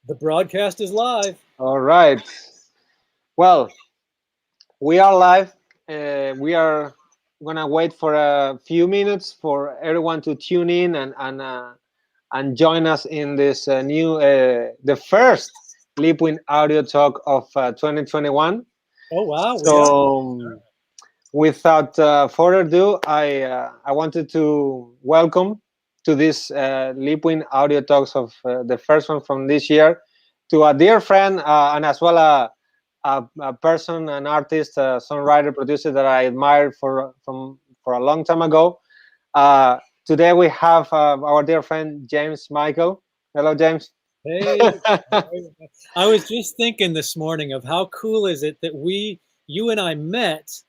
The broadcast is live. All right. Well, we are live. We are gonna wait for a few minutes for everyone to tune in and join us in this the first Leapwing Audio Talk of 2021. Oh wow, we are. So, without further ado, I wanted to welcome to this Leapwing Audio Talks of the first one from this year to a dear friend and as well a person, an artist, a songwriter, producer that I admired for a long time ago. Uh, Today we have our dear friend James Michael. Hello, James. Hey, I was just thinking this morning of how cool is it that you and I met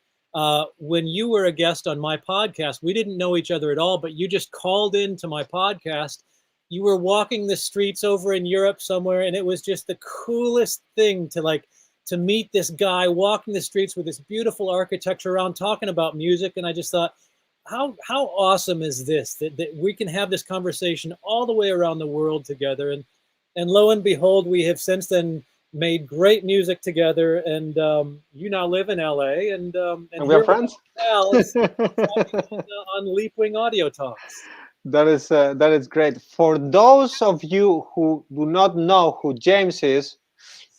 when you were a guest on my podcast. We didn't know each other at all, but you just called into my podcast. You were walking the streets over in Europe somewhere, and it was just the coolest thing to meet this guy walking the streets with this beautiful architecture around talking about music. And I just thought, how awesome is this that we can have this conversation all the way around the world together. And lo and behold, we have since then made great music together. And you now live in LA, and And we are here we friends. are, Alex, talking on Leapwing Audio Talks. That is great. For those of you who do not know who James is,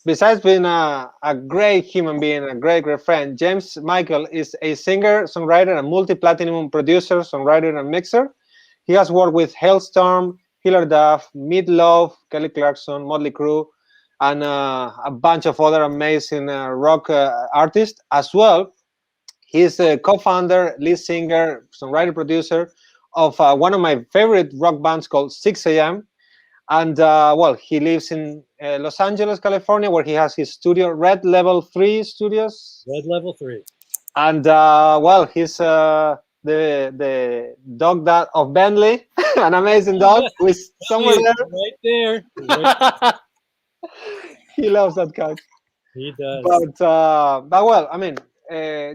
besides being a great human being, a great friend, James Michael is a singer, songwriter, and multi-platinum producer, songwriter, and mixer. He has worked with Halestorm, Duff, Loaf, Kelly Clarkson, Mötley Crüe, and a bunch of other amazing rock artists as well. He's a co-founder, lead singer, songwriter, producer of one of my favorite rock bands called 6 a.m. And well, he lives in Los Angeles, California, where he has his studio, Red Level 3 Studios. Red Level 3. And well, he's the dog dad of Bentley, an amazing dog who is somewhere Right there. there. He loves that cat. He does. But well, I mean,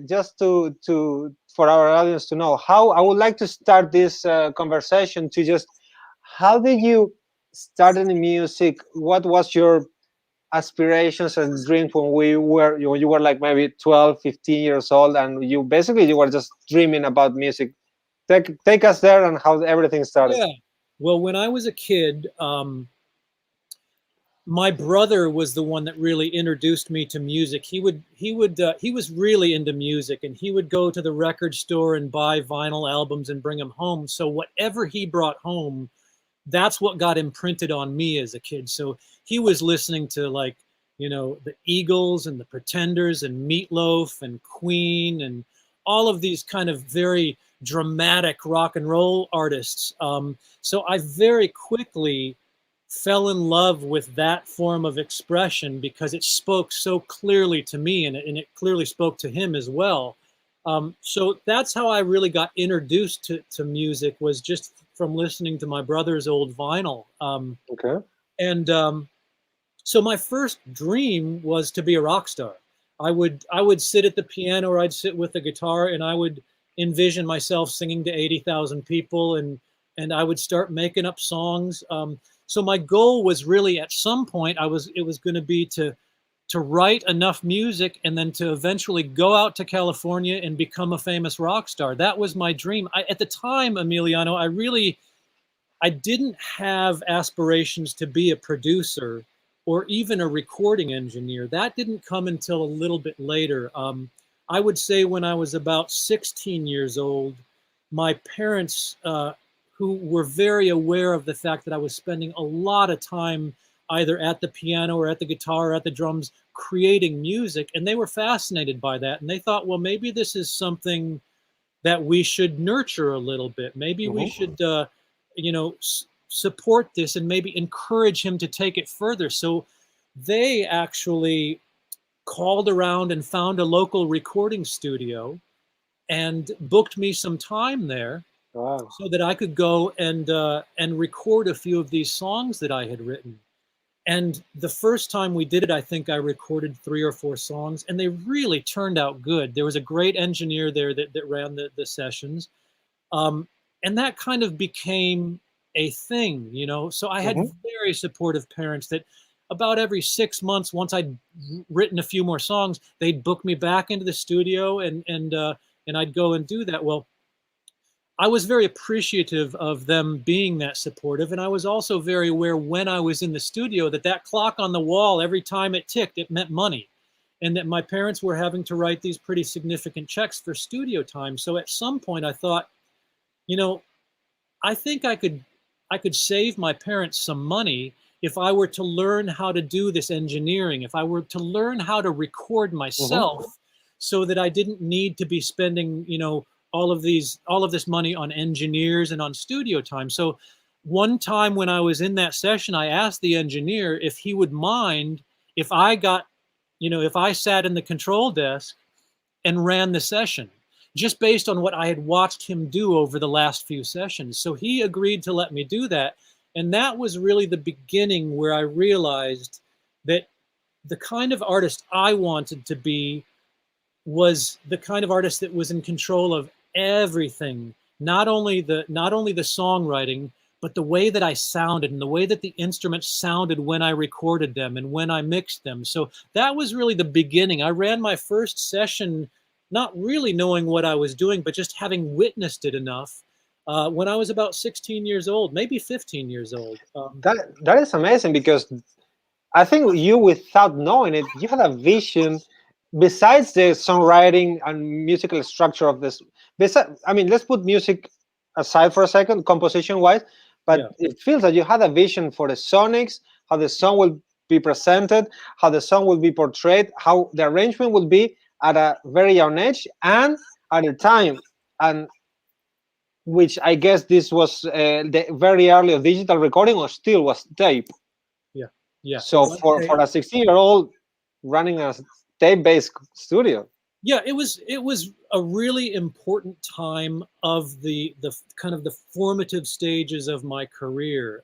just to for our audience to know how I would like to start this conversation to just how did you start in music? What was your aspirations and dreams when you were like maybe 12, 15 years old, and you were just dreaming about music? Take us there and how everything started. Yeah. Well, when I was a kid, my brother was the one that really introduced me to music. He was really into music, and he would go to the record store and buy vinyl albums and bring them home. So whatever he brought home, that's what got imprinted on me as a kid. So he was listening to the Eagles and the Pretenders and Meatloaf and Queen and all of these kind of very dramatic rock and roll artists. So I very quickly fell in love with that form of expression because it spoke so clearly to me, and it clearly spoke to him as well. So that's how I really got introduced to music, was just from listening to my brother's old vinyl. Okay. And so my first dream was to be a rock star. I would sit at the piano, or I'd sit with the guitar, and I would envision myself singing to 80,000 people, and I would start making up songs. So my goal was really, at some point, it was going to be to write enough music and then to eventually go out to California and become a famous rock star. That was my dream. At the time, Emiliano, I didn't have aspirations to be a producer or even a recording engineer. That didn't come until a little bit later. I would say when I was about 16 years old, my parents, who were very aware of the fact that I was spending a lot of time either at the piano or at the guitar or at the drums creating music, and they were fascinated by that. And they thought, well, maybe this is something that we should nurture a little bit. Maybe we should, support this and maybe encourage him to take it further. So they actually called around and found a local recording studio and booked me some time there. Wow. So that I could go and record a few of these songs that I had written. And the first time we did it, I think I recorded 3 or 4 songs, and they really turned out good. There was a great engineer there that ran the sessions. And that kind of became a thing, So I had very supportive parents that about every 6 months, once I'd written a few more songs, they'd book me back into the studio, and I'd go and do that. Well, I was very appreciative of them being that supportive, and I was also very aware when I was in the studio that clock on the wall, every time it ticked, it meant money, and that my parents were having to write these pretty significant checks for studio time. So at some point I thought, you know, I think I could save my parents some money if I were to learn how to do this engineering, if I were to learn how to record myself, so that I didn't need to be spending, you know, all of this money on engineers and on studio time. So one time when I was in that session, I asked the engineer if he would mind if I got, you know, if I sat in the control desk and ran the session, just based on what I had watched him do over the last few sessions. So he agreed to let me do that. And that was really the beginning where I realized that the kind of artist I wanted to be was the kind of artist that was in control of everything, not only the songwriting, but the way that I sounded and the way that the instruments sounded when I recorded them and when I mixed them. So that was really the beginning. I ran my first session not really knowing what I was doing, but just having witnessed it enough when I was about 16 years old, maybe 15 years old. That is amazing, because I think you, without knowing it, you had a vision besides the songwriting and musical structure of this. I mean, let's put music aside for a second, composition-wise, but it feels that you had a vision for the sonics, how the song will be presented, how the song will be portrayed, how the arrangement will be at a very young age and at a time, and which I guess this was the very early of digital recording, or still was tape. Yeah. So for a 16-year-old running a tape-based studio. Yeah, it was a really important time of the kind of the formative stages of my career.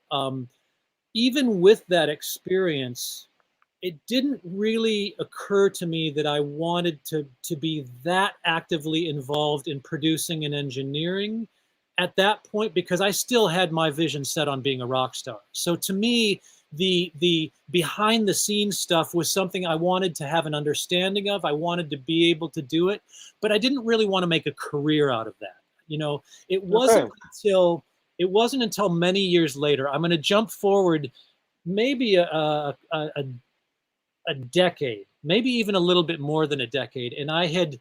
Even with that experience, it didn't really occur to me that I wanted to be that actively involved in producing and engineering at that point, because I still had my vision set on being a rock star. So to me, the behind the scenes stuff was something I wanted to have an understanding of. I wanted to be able to do it, but I didn't really want to make a career out of that. You know, it wasn't until many years later. I'm going to jump forward maybe a decade, maybe even a little bit more than a decade. And I had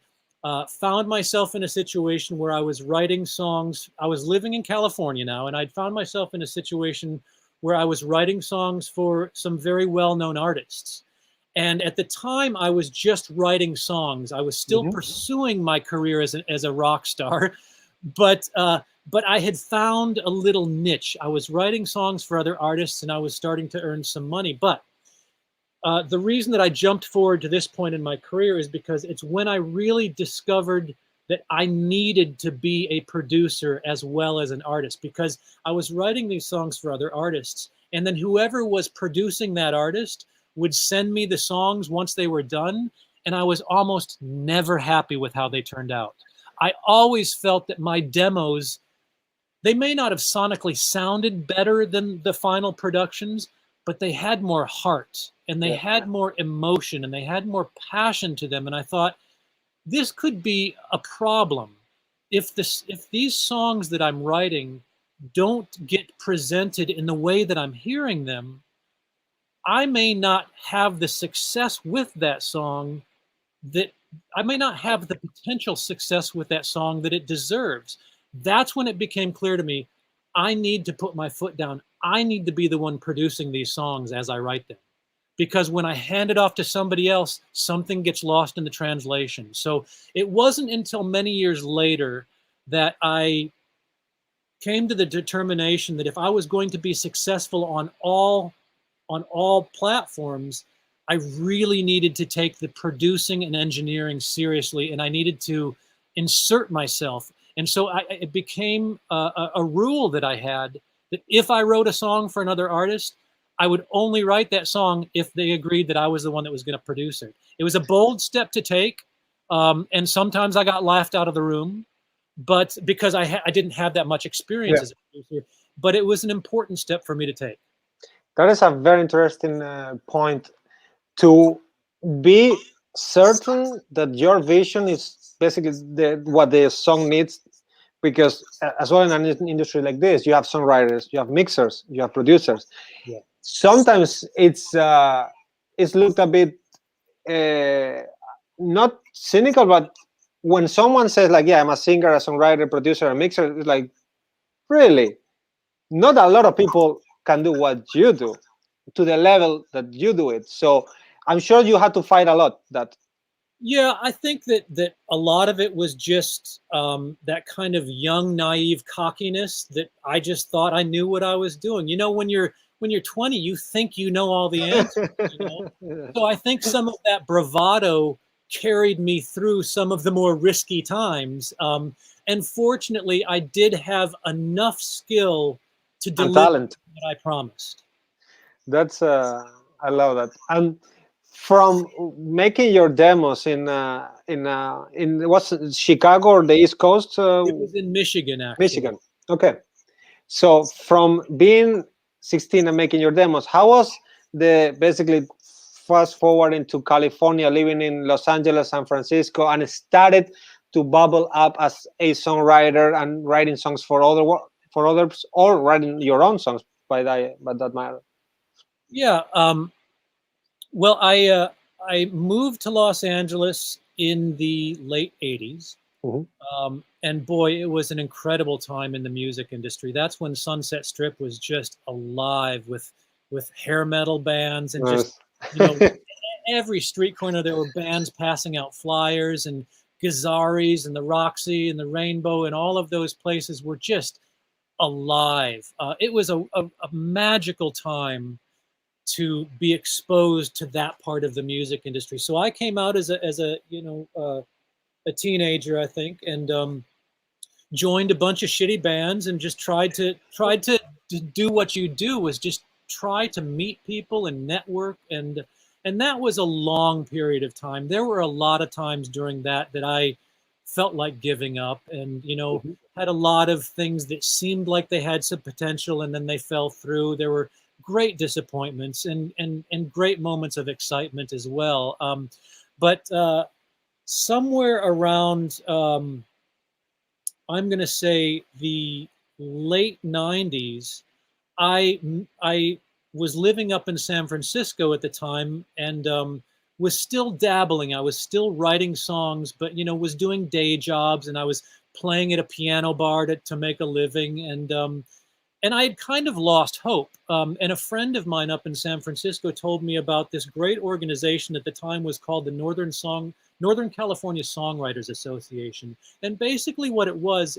found myself in a situation where I was writing songs. I was living in California now, and I'd found myself in a situation where I was writing songs for some very well-known artists. And at the time, I was just writing songs. I was still pursuing my career as a rock star, but I had found a little niche. I was writing songs for other artists, and I was starting to earn some money. But the reason that I jumped forward to this point in my career is because it's when I really discovered that I needed to be a producer as well as an artist, because I was writing these songs for other artists, and then whoever was producing that artist would send me the songs once they were done, and I was almost never happy with how they turned out. I always felt that my demos, they may not have sonically sounded better than the final productions, but they had more heart, and they had more emotion, and they had more passion to them. And I thought, this could be a problem if these songs that I'm writing don't get presented in the way that I'm hearing them. I may not have the success with that song that I may not have the potential success with that song that it deserves. That's when it became clear to me, I need to put my foot down. I need to be the one producing these songs as I write them. Because when I hand it off to somebody else, something gets lost in the translation. So it wasn't until many years later that I came to the determination that if I was going to be successful on all platforms, I really needed to take the producing and engineering seriously, and I needed to insert myself. And so it became a rule that I had, that if I wrote a song for another artist, I would only write that song if they agreed that I was the one that was going to produce it. It was a bold step to take, and sometimes I got laughed out of the room, but because I didn't have that much experience as a producer, but it was an important step for me to take. That is a very interesting point, to be certain that your vision is basically what the song needs. Because as well, in an industry like this, you have songwriters, you have mixers, you have producers. Yeah. Sometimes it's looked a bit uh, not cynical, but when someone says like, yeah, I'm a singer, a songwriter, producer, a mixer, it's like, really, not a lot of people can do what you do to the level that you do it. So I'm sure you had to fight a lot. That Yeah, I think that a lot of it was just that kind of young, naive cockiness that I just thought I knew what I was doing. You know, when you're 20, you think you know all the answers. You know, so I think some of that bravado carried me through some of the more risky times. And fortunately, I did have enough skill to and deliver talent. what I promised. That's I love that. And from making your demos in what's it, Chicago or the East Coast, It was in Michigan, actually. Michigan. Okay. So from being 16 and making your demos, how was the basically fast forward into California, living in Los Angeles, San Francisco, and started to bubble up as a songwriter and writing songs for for others, or writing your own songs by that matter? Yeah. Well, I moved to Los Angeles in the late '80s, Mhm. and boy, it was an incredible time in the music industry. That's when Sunset Strip was just alive with hair metal bands and just, Nice. you know, every street corner there were bands passing out flyers, and Gazzari's and the Roxy and the Rainbow and all of those places were just alive. It was a magical time to be exposed to that part of the music industry. So I came out as a a teenager, I think, and joined a bunch of shitty bands and just tried to do what you do, was just try to meet people and network, and that was a long period of time. There were a lot of times during that I felt like giving up, and Mhm. had a lot of things that seemed like they had some potential and then they fell through. There were great disappointments and great moments of excitement as well. But somewhere around I'm going to say the late '90s, I was living up in San Francisco at the time, and was still dabbling. I was still writing songs, but was doing day jobs, and I was playing at a piano bar to make a living, and I had kind of lost hope. And a friend of mine up in San Francisco told me about this great organization at the time was called the Northern California Songwriters Association. And basically what it was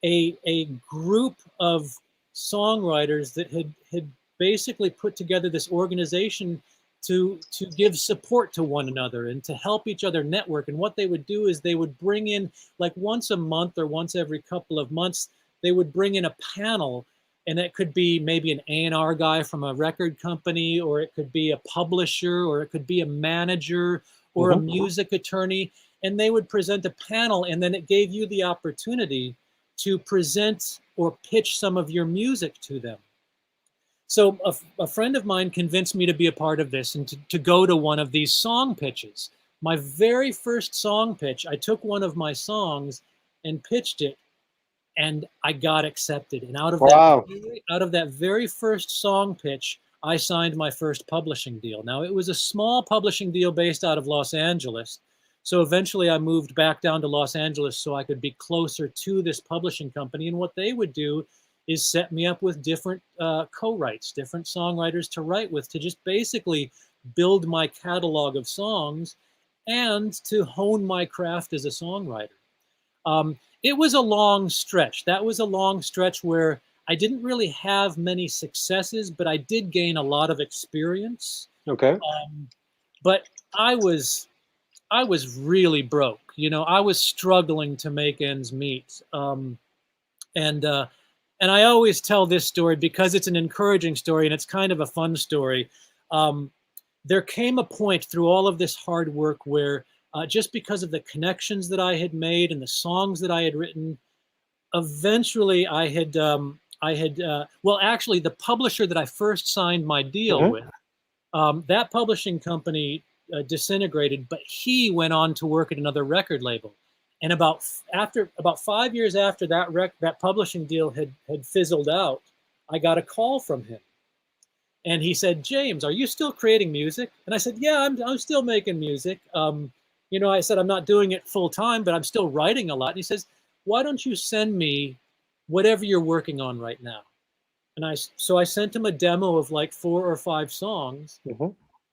a group of songwriters that had basically put together this organization to give support to one another and to help each other network. And what they would do is they would bring in, like once a month or once every couple of months, they would bring in a panel, and it could be maybe an A&R guy from a record company, or it could be a publisher, or it could be a manager or a Mhm. music attorney, and they would present a panel, and then it gave you the opportunity to present or pitch some of your music to them. So a friend of mine convinced me to be a part of this and to go to one of these song pitches. My very first song pitch, I took one of my songs and pitched it, and I got accepted. And Wow. out of that very first song pitch, I signed my first publishing deal. Now, it was a small publishing deal based out of Los Angeles. So eventually I moved back down to Los Angeles so I could be closer to this publishing company. And what they would do is set me up with different co-writes, different songwriters to write with, to just basically build my catalog of songs and to hone my craft as a songwriter. It was a long stretch. That was a long stretch where I didn't really have many successes, but I did gain a lot of experience. Okay. But I was really broke. I was struggling to make ends meet. And and I always tell this story because it's an encouraging story and it's kind of a fun story. Um, there came a point through all of this hard work where just because of the connections that I had made and the songs that I had written, eventually I well, actually, the publisher that I first signed my deal with, that publishing company disintegrated, but he went on to work at another record label. And about 5 years after that publishing deal had fizzled out, I got a call from him. And he said, "James, are you still creating music?" And I said, "Yeah, I'm still making music. I said, I'm not doing it full time, but I'm still writing a lot." And he says, "Why don't you send me whatever you're working on right now?" And so I sent him a demo of like 4 or 5 songs.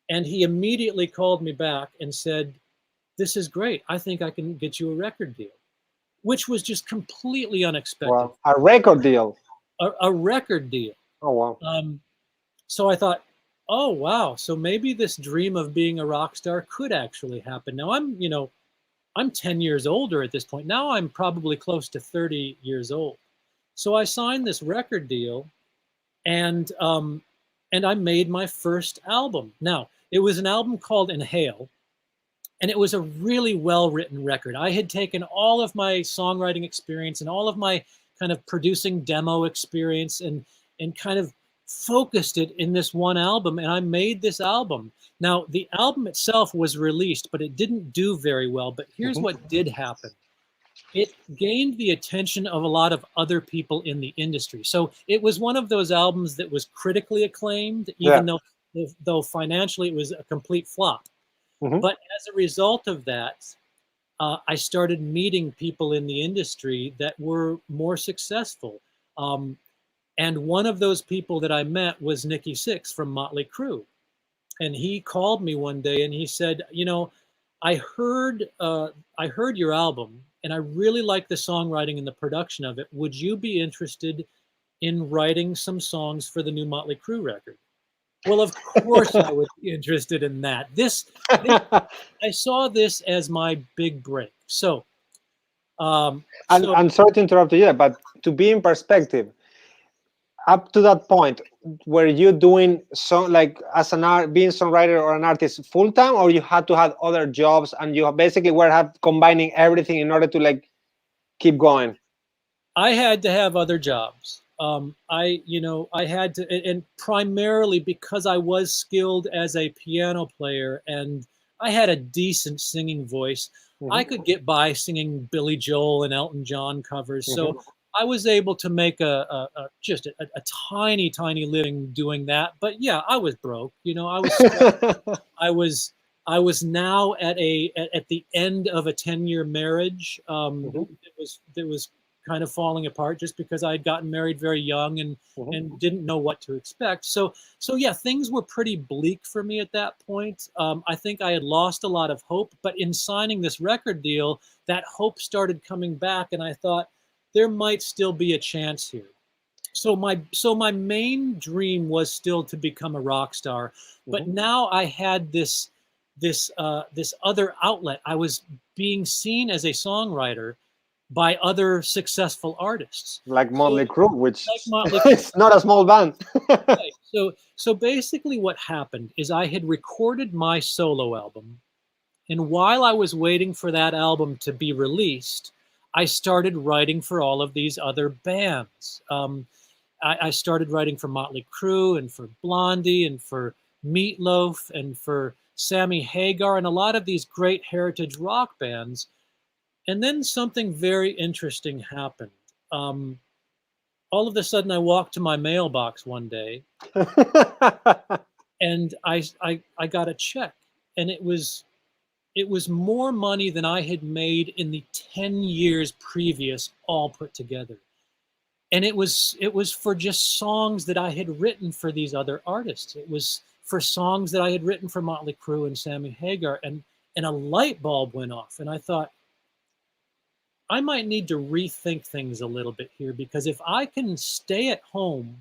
And he immediately called me back and said, "This is great. I think I can get you a record deal," which was just completely unexpected. Wow. A record deal. A record deal. Oh, wow. So I thought, oh, wow. So maybe this dream of being a rock star could actually happen. Now I'm 10 years older at this point. Now I'm probably close to 30 years old. So I signed this record deal, and I made my first album. Now, it was an album called Inhale, and it was a really well-written record. I had taken all of my songwriting experience and all of my kind of producing demo experience and kind of focused it in this one album, and I made this album. Now, the album itself was released, but it didn't do very well. But here's what did happen. It gained the attention of a lot of other people in the industry. So it was one of those albums that was critically acclaimed, even though financially it was a complete flop. But as a result of that, I started meeting people in the industry that were more successful. And one of those people that I met was Nikki Sixx from Mötley Crüe. And he called me one day and he said, I heard your album and I really like the songwriting and the production of it. Would you be interested in writing some songs for the new Mötley Crüe record? Well, of course I would be interested in that. I saw this as my big break. So, I'm sorry to interrupt you, but to be in perspective, up to that point, were you doing as being songwriter or an artist full time, or you had to have other jobs and you basically were combining everything in order to keep going? I had to have other jobs. I had to, and primarily because I was skilled as a piano player and I had a decent singing voice, I could get by singing Billy Joel and Elton John covers. So I was able to make just a tiny, tiny living doing that. But yeah, I was broke. I was now at the end of a 10-year marriage. It was kind of falling apart just because I had gotten married very young and didn't know what to expect. So yeah, things were pretty bleak for me at that point. I think I had lost a lot of hope, but in signing this record deal, that hope started coming back, and I thought there might still be a chance here. So my main dream was still to become a rock star, but now I had this other outlet. I was being seen as a songwriter by other successful artists, like Mötley Crüe, which is not a small band. Right. So basically, what happened is I had recorded my solo album, and while I was waiting for that album to be released, I started writing for all of these other bands. I started writing for Mötley Crüe and for Blondie and for Meat Loaf and for Sammy Hagar and a lot of these great heritage rock bands. And then something very interesting happened. All of a sudden, I walked to my mailbox one day, and I got a check, and it was more money than I had made in the 10 years previous, all put together. And it was for just songs that I had written for these other artists. It was for songs that I had written for Mötley Crüe and Sammy Hagar, and a light bulb went off, and I thought, I might need to rethink things a little bit here, because if I can stay at home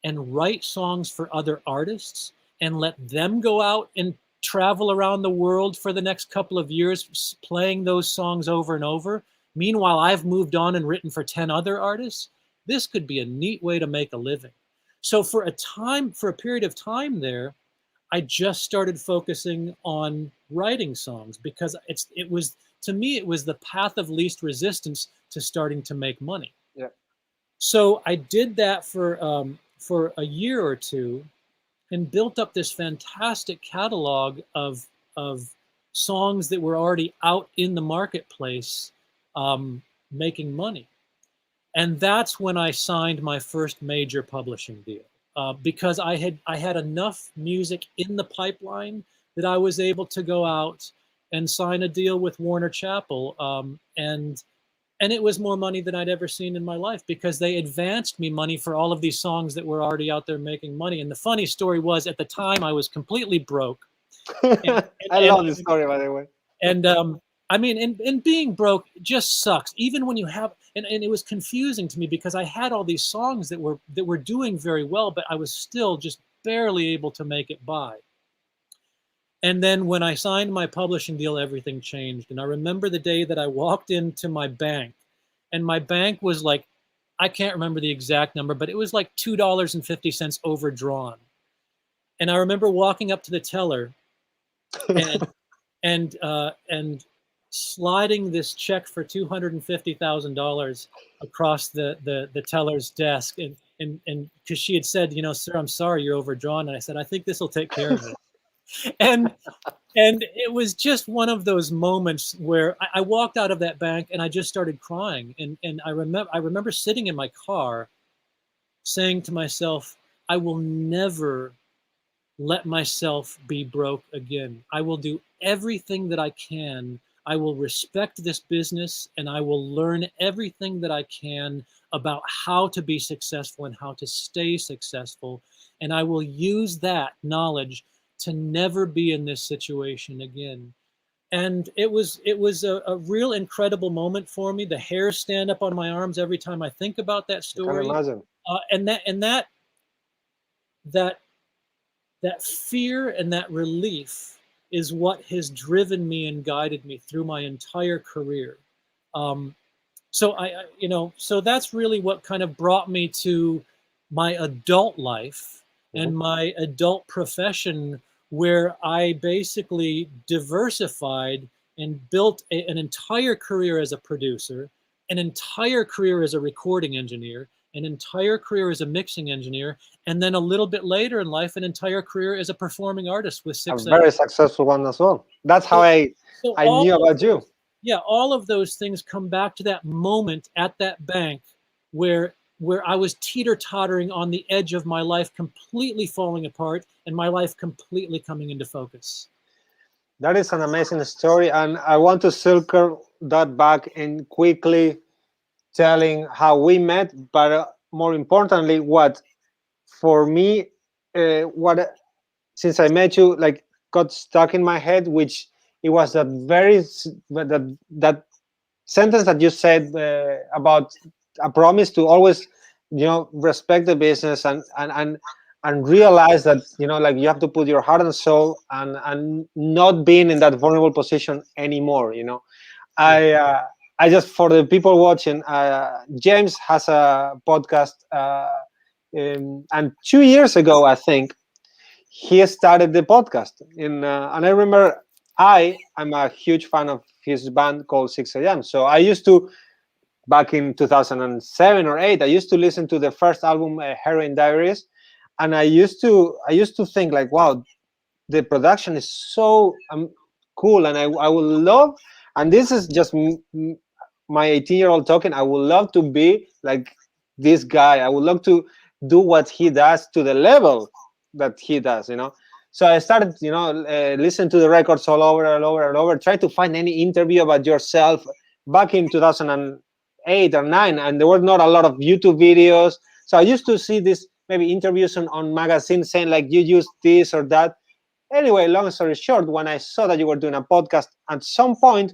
and write songs for other artists and let them go out and travel around the world for the next couple of years playing those songs over and over, meanwhile I've moved on and written for 10 other artists, this could be a neat way to make a living. So for a period of time there, I just started focusing on writing songs because to me, it was the path of least resistance to starting to make money. Yeah. So I did that for a year or two, and built up this fantastic catalog of songs that were already out in the marketplace, making money. And that's when I signed my first major publishing deal, because I had enough music in the pipeline that I was able to go out and sign a deal with Warner Chappell, and it was more money than I'd ever seen in my life, because they advanced me money for all of these songs that were already out there making money. And the funny story was, at the time I was completely broke. And, I love this story, by the way. and I mean, and being broke just sucks. Even when you have, and it was confusing to me, because I had all these songs that were doing very well, but I was still just barely able to make it by. And then when I signed my publishing deal, everything changed. And I remember the day that I walked into my bank, and my bank was like, I can't remember the exact number, but it was like $2.50 overdrawn. And I remember walking up to the teller and sliding this check for $250,000 across the teller's desk. And because she had said, sir, I'm sorry, you're overdrawn. And I said, I think this will take care of it. And it was just one of those moments where I walked out of that bank and I just started crying. And I remember sitting in my car saying to myself, I will never let myself be broke again. I will do everything that I can. I will respect this business, and I will learn everything that I can about how to be successful and how to stay successful. And I will use that knowledge to never be in this situation again. And it was a real incredible moment for me. The hairs stand up on my arms every time I think about that story. I can imagine. That fear and that relief is what has driven me and guided me through my entire career. So that's really what kind of brought me to my adult life and my adult profession, where I basically diversified and built an entire career as a producer, an entire career as a recording engineer, an entire career as a mixing engineer, and then a little bit later in life, an entire career as a performing artist with 6 A very successful one as well. That's how I knew about you. Yeah, all of those things come back to that moment at that bank where I was teeter-tottering on the edge of my life completely falling apart and my life completely coming into focus. That is an amazing story, and I want to circle that back and quickly telling how we met, but more importantly, what for me, since I met you, like got stuck in my head, which it was that that sentence that you said about a promise to always, respect the business and realize that, like you have to put your heart and soul and not being in that vulnerable position anymore. I just, for the people watching, James has a podcast, and 2 years ago, I think, he started the podcast. And I remember I'm a huge fan of his band called 6 a.m. So I used to, back in 2007 or 8, I used to listen to the first album, Heroin Diaries, and I used to think like, wow, the production is so cool, and I would love, and this is just my 18-year-old talking, I would love to be like this guy. I would love to do what he does to the level that he does, So I started, listening to the records all over, try to find any interview about yourself back in 2008 or 9, and there were not a lot of YouTube videos. So I used to see this maybe interviews on magazines saying like you use this or that. Anyway, long story short, when I saw that you were doing a podcast at some point,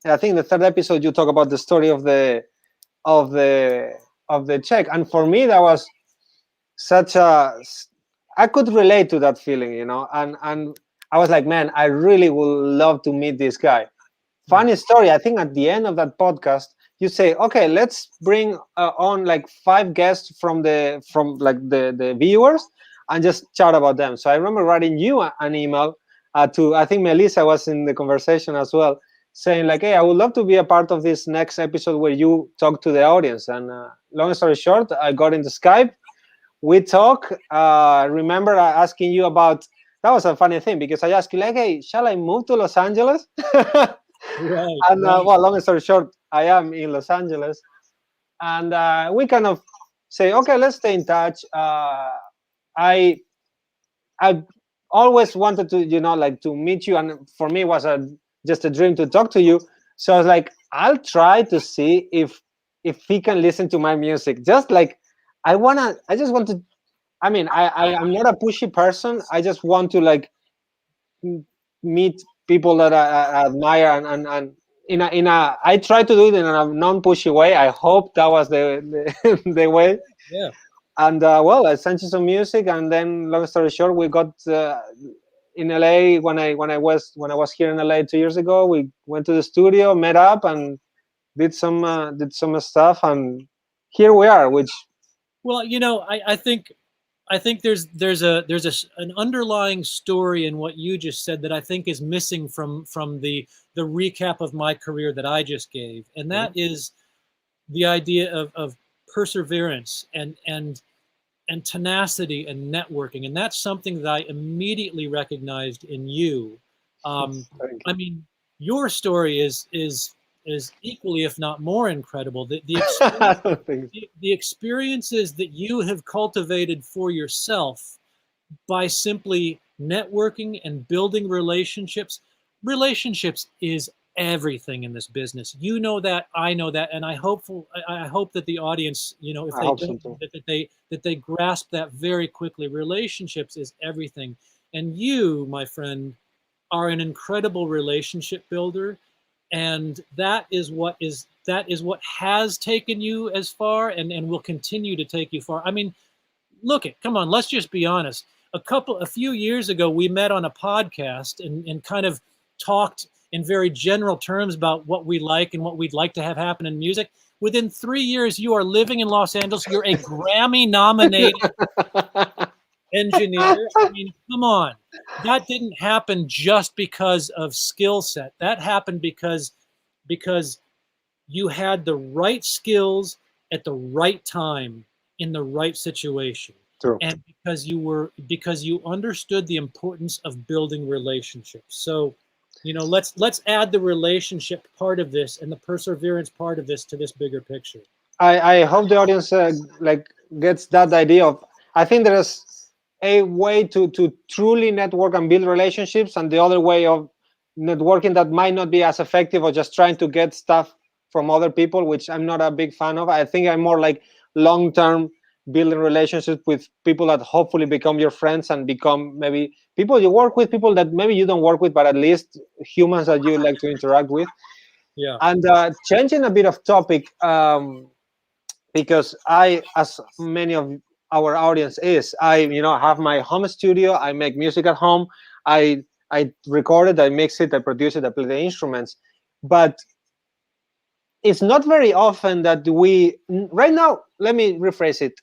and I think in the 3rd episode you talk about the story of the check, and for me that was I could relate to that feeling, and I was like, man, I really would love to meet this guy. Funny story, I think at the end of that podcast, you say, okay, let's bring on like 5 guests from the viewers and just chat about them. So I remember writing you an email to, I think Melissa was in the conversation as well, saying like, hey, I would love to be a part of this next episode where you talk to the audience. And long story short, I got into Skype. We talk. Remember asking you about, that was a funny thing because I asked you like, hey, shall I move to Los Angeles? Right, And right. well, long story short, I am in Los Angeles. And we kind of say, okay, let's stay in touch. I always wanted to, like to meet you, and for me it was just a dream to talk to you. So I was like, I'll try to see if he can listen to my music. Just like I just want to. I mean, I'm not a pushy person. I just want to like meet people that I admire, and in a I try to do it in a non-pushy way. I hope that was the way. Yeah. And well, I sent you some music, and then long story short, we got in LA when I was here in LA 2 years ago. We went to the studio, met up, and did some stuff, and here we are. Which Well, I think an underlying story in what you just said that I think is missing from the recap of my career that I just gave, and that is the idea of perseverance and tenacity and networking, and that's something that I immediately recognized in you. I mean, your story is equally, if not more, incredible. I don't think The experiences that you have cultivated for yourself by simply networking and building relationships. Relationships is everything in this business. You know that, I know that, and I hope that the audience, if I they hope so don't, too. that they grasp that very quickly. Relationships is everything, and you, my friend, are an incredible relationship builder, and that is what has taken you as far, and will continue to take you far. I mean, come on, let's just be honest. A few years ago, we met on a podcast and kind of talked in very general terms about what we like and what we'd like to have happen in music. Within 3 years, you are living in Los Angeles. You're a Grammy-nominated engineer. I mean, come on. That didn't happen just because of skill set. That happened because you had the right skills at the right time in the right situation. True. And because you understood the importance of building relationships. So, let's add the relationship part of this and the perseverance part of this to this bigger picture. I hope the audience like gets that idea of. I think there's a way to truly network and build relationships, and the other way of networking that might not be as effective, or just trying to get stuff from other people, which I'm not a big fan of. I think I'm more like long-term building relationships with people that hopefully become your friends and become maybe people you work with, people that maybe you don't work with, but at least humans that you like to interact with. Yeah. And changing a bit of topic, because I, as many of our audience is, I have my home studio. I make music at home. I record it, I mix it, I produce it, I play the instruments. But it's not very often that right now, let me rephrase it.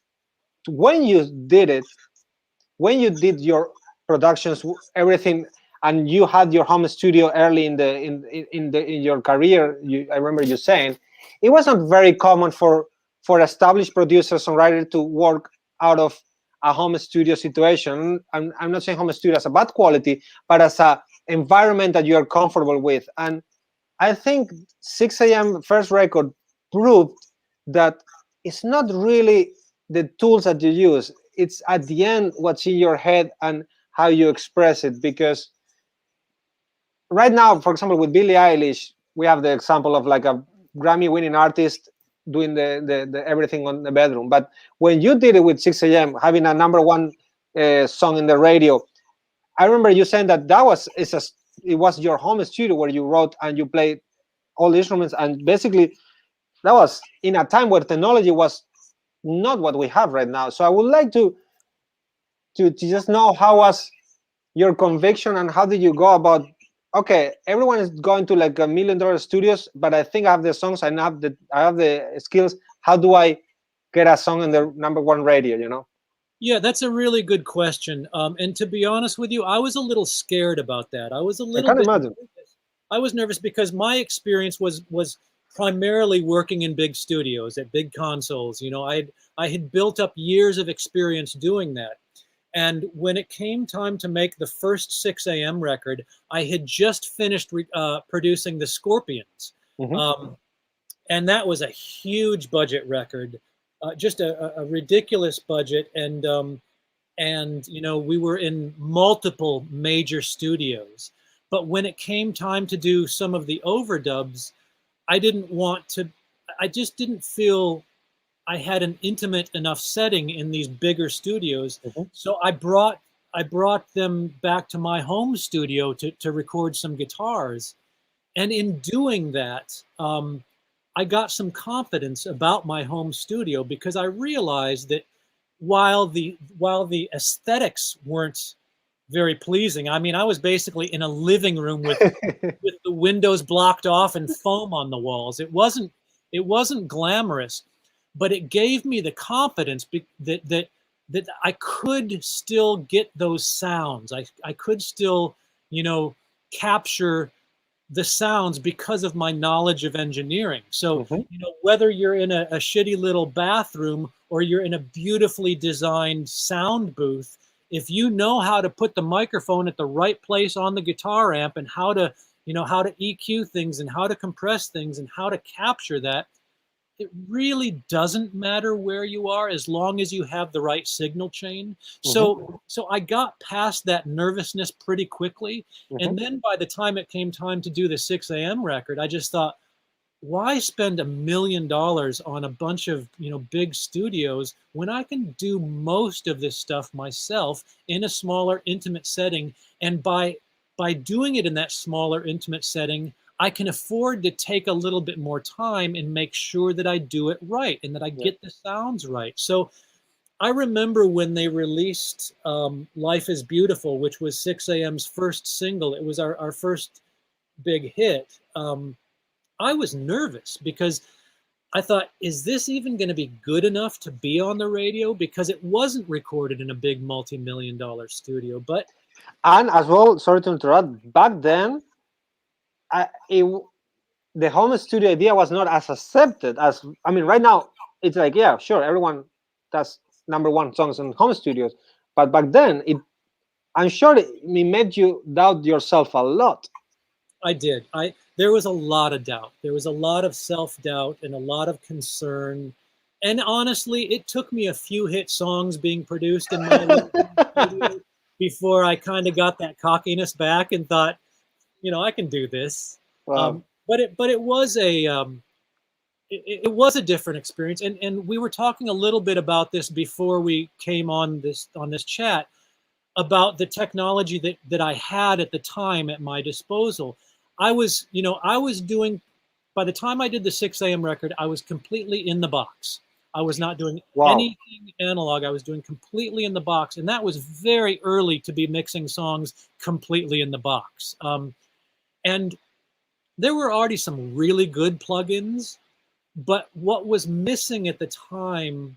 When you did your productions, everything, and you had your home studio early in your career, I remember you saying it wasn't very common for established producers, songwriters to work out of a home studio situation. I'm not saying home studio as a bad quality, but as a environment that you are comfortable with. And I think 6 a.m. first record proved that it's not really the tools that you use. It's at the end what's in your head and how you express it. Because right now, for example, with Billie Eilish, we have the example of like a Grammy-winning artist doing the everything on the bedroom. But when you did it with 6 a.m., having a #1 song in the radio, I remember you saying that it was your home studio where you wrote and you played all the instruments, and basically that was in a time where technology was not what we have right now. So I would like to just know, how was your conviction, and how did you go about, okay, everyone is going to like $1 million studios, but I think I have the songs, I have the skills. How do I get a song in the #1 radio? Yeah, that's a really good question. And to be honest with you, I was a little scared about that. I was a I little can't bit imagine. nervous. I was nervous because my experience was primarily working in big studios at big consoles. You know, I had built up years of experience doing that. And when it came time to make the first 6 a.m. record, I had just finished producing the Scorpions. And that was a huge budget record, just a ridiculous budget. And you know, we were in multiple major studios. But when it came time to do some of the overdubs, I just didn't feel I had an intimate enough setting in these bigger studios. So I brought them back to my home studio to record some guitars. And in doing that, I got some confidence about my home studio because I realized that while the aesthetics weren't very pleasing, I mean, I was basically in a living room with the windows blocked off and foam on the walls. It wasn't glamorous, but it gave me the confidence that I could still get those sounds. I could still, you know, capture the sounds because of my knowledge of engineering. So, you know, whether you're in a shitty little bathroom or you're in a beautifully designed sound booth, if you know how to put the microphone at the right place on the guitar amp and how to, you know, how to EQ things and how to compress things and how to capture that, it really doesn't matter where you are as long as you have the right signal chain. So I got past that nervousness pretty quickly. And then by the time it came time to do the 6 a.m. record, I just thought, why spend $1 million on a bunch of, you know, big studios when I can do most of this stuff myself in a smaller, intimate setting? And by doing it in that smaller, intimate setting, I can afford to take a little bit more time and make sure that I do it right and that I get the sounds right. So I remember when they released Life is Beautiful, which was 6 a.m.'s first single. It was our first big hit. I was nervous because I thought, is this even going to be good enough to be on the radio? Because it wasn't recorded in a big multi-million-dollar studio. But and as well, sorry to interrupt, back then, the home studio idea was not as accepted as, I mean, right now it's like, yeah, sure, everyone does #1 songs in home studios, but back then I'm sure it made you doubt yourself a lot. I did. There was a lot of doubt. There was a lot of self-doubt and a lot of concern. And honestly, it took me a few hit songs being produced in my studio before I kind of got that cockiness back and thought, you know, I can do this. Wow. But it was it was a different experience. And we were talking a little bit about this before we came on this chat about the technology that I had at the time at my disposal. I was doing, by the time I did the 6 a.m. record, I was completely in the box. I was not doing anything analog. I was doing completely in the box. And that was very early to be mixing songs completely in the box. And there were already some really good plugins, but what was missing at the time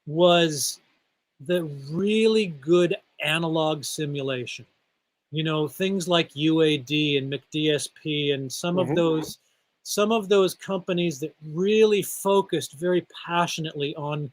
was the really good analog simulation. You know, things like UAD and McDSP and some of those companies that really focused very passionately on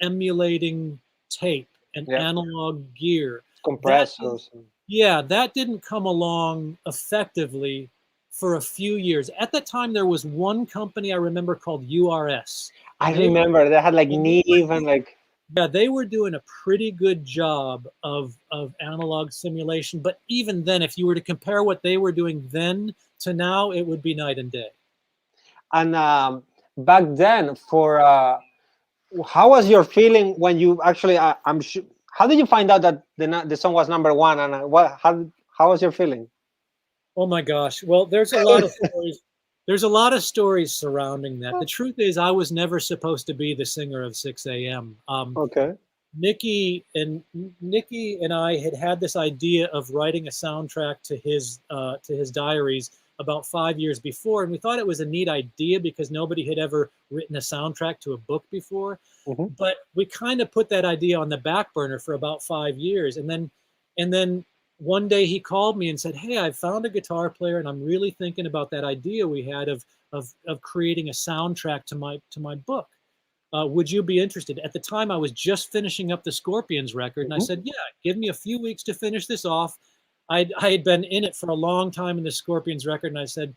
emulating tape and analog gear. Compressors. That didn't come along effectively for a few years. At that time, there was one company I remember called URS. I remember they had like Neve and like. Yeah, they were doing a pretty good job of analog simulation. But even then, if you were to compare what they were doing then to now, it would be night and day. And back then, how was your feeling when you actually? I'm sure. How did you find out that the song was #1? And how was your feeling? Oh my gosh! Well, there's a lot of stories. There's a lot of stories surrounding that. The truth is, I was never supposed to be the singer of 6 a.m. Okay. Nikki and I had this idea of writing a soundtrack to his diaries about 5 years before, and we thought it was a neat idea because nobody had ever written a soundtrack to a book before. But we kind of put that idea on the back burner for about 5 years, and then one day he called me and said, "Hey, I found a guitar player, and I'm really thinking about that idea we had of creating a soundtrack to my book. Would you be interested?" At the time, I was just finishing up the Scorpions record, and I said, "Yeah, give me a few weeks to finish this off." I had been in it for a long time in the Scorpions record, and I said,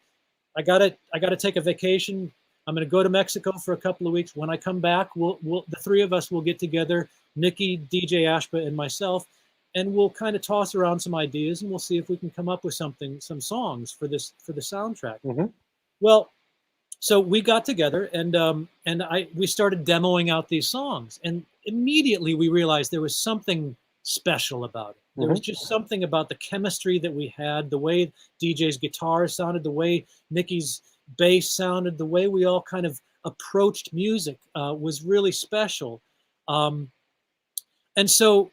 I gotta take a vacation. I'm gonna go to Mexico for a couple of weeks. When I come back, we'll the three of us will get together, Nikki, DJ Ashba, and myself, and we'll kind of toss around some ideas, and we'll see if we can come up with some songs for the soundtrack. Well, so we got together, and we started demoing out these songs, and immediately we realized there was something special about it. There was just something about the chemistry that we had, the way DJ's guitar sounded, the way Nikki's bass sounded, the way we all kind of approached music was really special. And so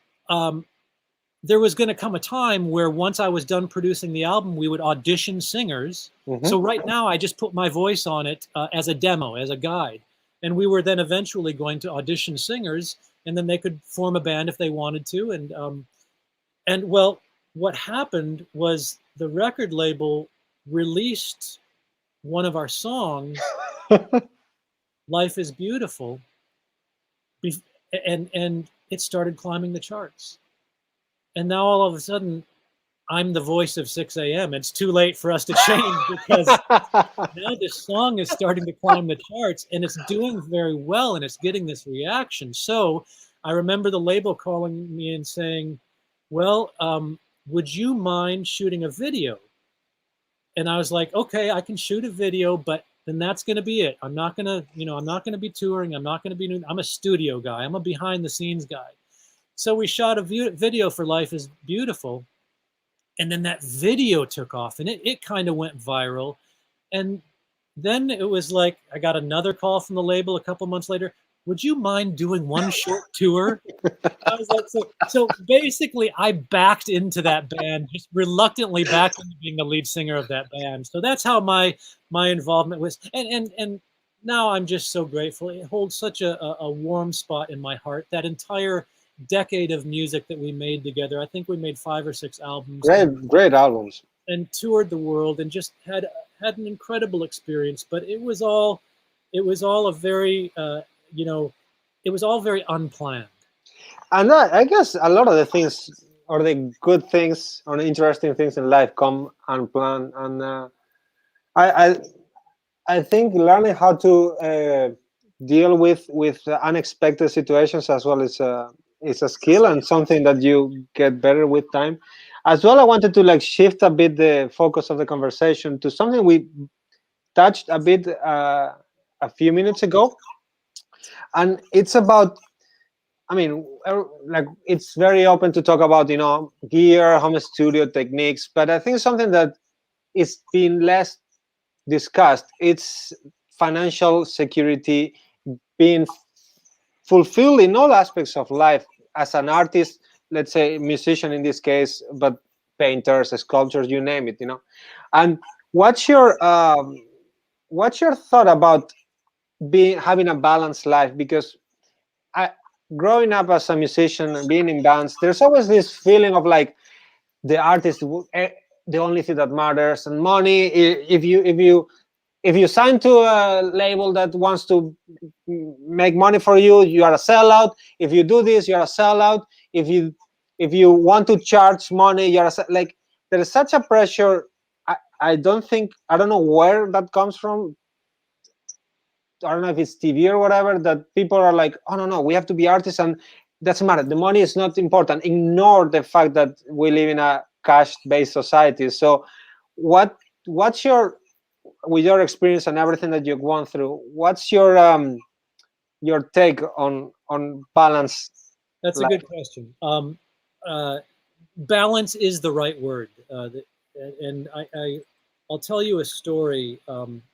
there was going to come a time where once I was done producing the album, we would audition singers. So right now I just put my voice on it as a demo, as a guide. And we were then eventually going to audition singers, and then they could form a band if they wanted to. And well, what happened was the record label released one of our songs, "Life is Beautiful," and it started climbing the charts. And now all of a sudden, I'm the voice of 6 a.m. It's too late for us to change, because now this song is starting to climb the charts, and it's doing very well, and it's getting this reaction. So I remember the label calling me and saying, "Well, would you mind shooting a video?" And I was like, "Okay, I can shoot a video, but then that's going to be it. I'm not going to, I'm not going to be touring. I'm not going to be, I'm a studio guy. I'm a behind the scenes guy." So we shot a video for "Life is Beautiful." And then that video took off, and it kind of went viral. And then it was like, I got another call from the label a couple months later. "Would you mind doing one short tour?" I was like, so basically I backed into that band, just reluctantly backed into being the lead singer of that band. So that's how my involvement was. And now I'm just so grateful. It holds such a warm spot in my heart. That entire decade of music that we made together. I think we made 5 or 6 albums. Great albums. And toured the world, and just had an incredible experience. But it was all a very, it was all very unplanned. And I guess a lot of the things, or the good things, or the interesting things in life, come unplanned. And I think learning how to deal with unexpected situations as well is a skill, and something that you get better with time. As well, I wanted to shift a bit the focus of the conversation to something we touched a bit a few minutes ago, and it's about, it's very open to talk about, gear, home studio techniques, but I think something that is being less discussed, it's financial security, being fulfilled in all aspects of life as an artist, let's say musician in this case, but painters, sculptors, you name it, And what's your thought about having a balanced life? Because growing up as a musician and being in bands, there's always this feeling of the artist, the only thing that matters, and money. If you sign to a label that wants to make money for you, you are a sellout. If you do this, you're a sellout. If you want to charge money, you're there is such a pressure. I don't know where that comes from. I don't know if it's TV or whatever, that people are like, "Oh no, we have to be artists, and doesn't matter. The money is not important." Ignore the fact that we live in a cash-based society. So, what's your, with your experience and everything that you've gone through, what's your take on balance? That's a good question. Balance is the right word, and I'll tell you a story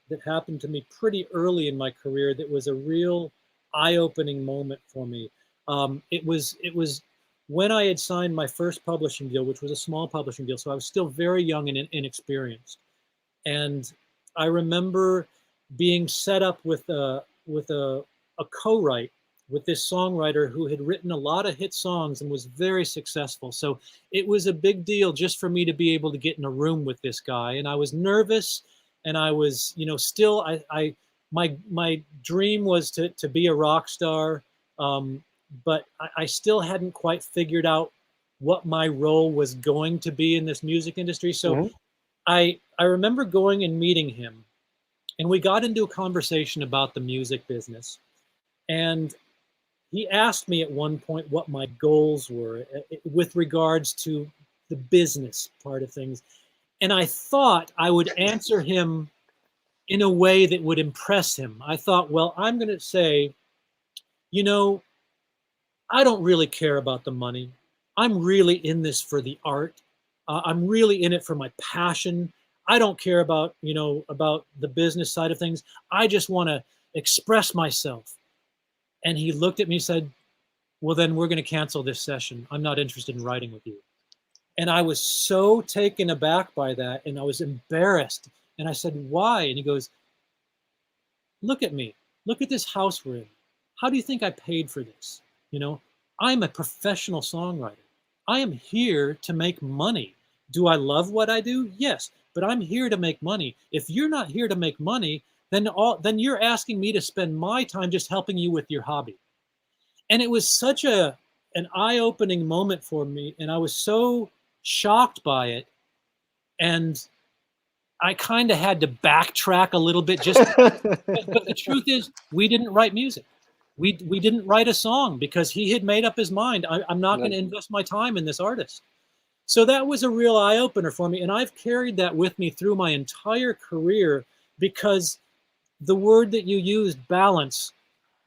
that happened to me pretty early in my career that was a real eye-opening moment for me. It was when I had signed my first publishing deal, which was a small publishing deal, so I was still very young and inexperienced. And I remember being set up with a co-write with this songwriter who had written a lot of hit songs and was very successful. So it was a big deal just for me to be able to get in a room with this guy. And I was nervous, and I was, you know, still, my dream was to be a rock star. But I still hadn't quite figured out what my role was going to be in this music industry. So I remember going and meeting him, and we got into a conversation about the music business. And he asked me at one point what my goals were with regards to the business part of things. And I thought I would answer him in a way that would impress him. I thought, well, I'm going to say, you know, I don't really care about the money. I'm really in this for the art. I'm really in it for my passion. I don't care about, you know, about the business side of things. I just want to express myself. And he looked at me and said, well, then we're going to cancel this session. I'm not interested in writing with you. And I was so taken aback by that, and I was embarrassed. And I said, why? And he goes, look at me. Look at this house we're in. How do you think I paid for this? You know, I'm a professional songwriter. I am here to make money. Do I love what I do? Yes, but I'm here to make money. If you're not here to make money, then you're asking me to spend my time just helping you with your hobby. And it was such an eye-opening moment for me, and I was so shocked by it. And I kind of had to backtrack a little bit. But the truth is, we didn't write music. We didn't write a song because he had made up his mind. I'm not going to invest my time in this artist. So that was a real eye-opener for me. And I've carried that with me through my entire career, because the word that you used, balance,